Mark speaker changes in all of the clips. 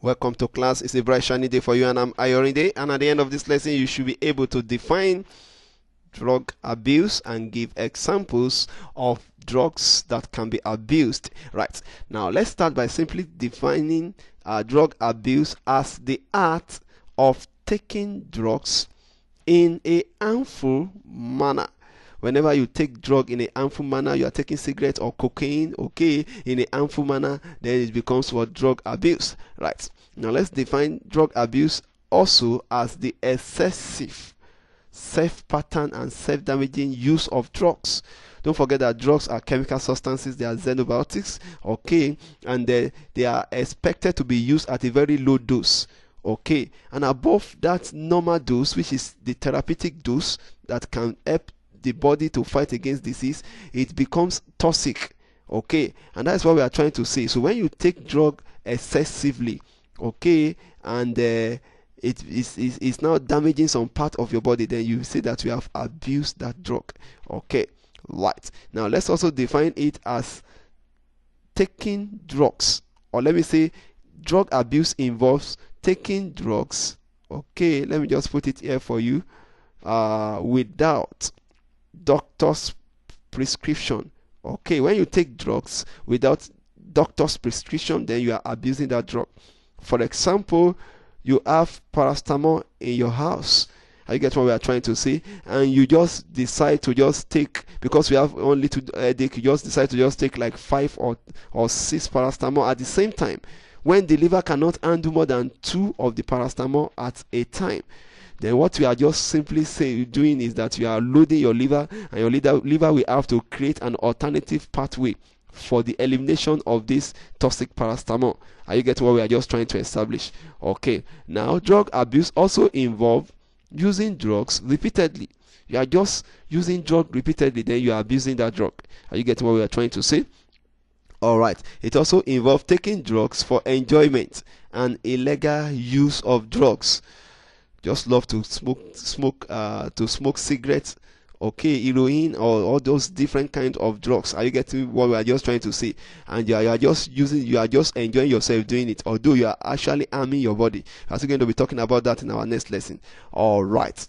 Speaker 1: Welcome to class. It's a bright shiny day for you, and I'm Ayorinde. And at the end of this lesson, you should be able to define drug abuse and give examples of drugs that can be abused. Right, now let's start by simply defining drug abuse as the art of taking drugs in a harmful manner. Whenever you take drug in a harmful manner, you are taking cigarette or cocaine, okay, in a harmful manner, then it becomes what? Drug abuse. Right, now let's define drug abuse also as the excessive self-pattern and self-damaging use of drugs. Don't forget that drugs are chemical substances, they are xenobiotics, okay, and they are expected to be used at a very low dose, okay, and above that normal dose, which is the therapeutic dose that can help the body to fight against disease, it becomes toxic, okay, and that's what we are trying to say. So when you take drug excessively, okay, and it is now damaging some part of your body, then you say that you have abused that drug, okay. Right, now let's also define it as taking drugs, or let me say drug abuse involves taking drugs, okay, let me just put it here for you, without doctor's prescription. Okay, when you take drugs without doctor's prescription, then you are abusing that drug. For example, you have paracetamol in your house. You get what we are trying to say, and you just decide to just take, because we have only two headache, you just decide to just take like 5 or 6 paracetamol at the same time, when the liver cannot handle more than 2 of the paracetamol at a time. Then what we are just simply doing is that you are loading your liver, and your liver will have to create an alternative pathway for the elimination of this toxic paracetamol. Are you getting what we are just trying to establish? Okay, now drug abuse also involves using drugs repeatedly. You are just using drug repeatedly, then you are abusing that drug. Are you getting what we are trying to say? Alright, it also involves taking drugs for enjoyment and illegal use of drugs. Just love to smoke cigarettes, okay, heroin, or all those different kinds of drugs. Are you getting what we are just trying to say? And you are just enjoying yourself doing it, although you are actually harming your body. We're still going to be talking about that in our next lesson. All right,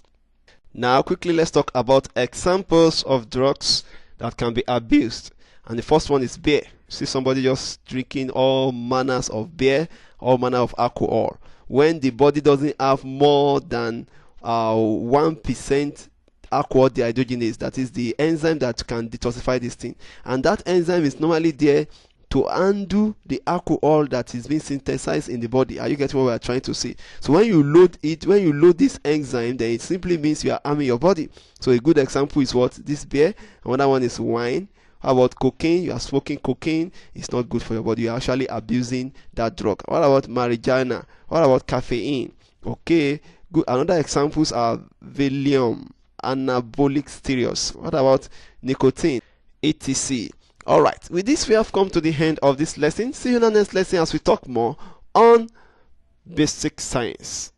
Speaker 1: now quickly let's talk about examples of drugs that can be abused. And the first one is beer. See somebody just drinking all manners of beer, all manner of alcohol, when the body doesn't have more than 1% alcohol dehydrogenase, that is the enzyme that can detoxify this thing, and that enzyme is normally there to undo the alcohol that is being synthesized in the body. Are you getting what we are trying to say? So when you load this enzyme, then it simply means you are harming your body. So a good example is what? This beer. Another one is wine. How about cocaine? You are smoking cocaine. It's not good for your body. You are actually abusing that drug. What about marijuana? What about caffeine? Okay, good. Another examples are Valium, anabolic steroids. What about nicotine, etc. Alright, with this we have come to the end of this lesson. See you in the next lesson as we talk more on basic science.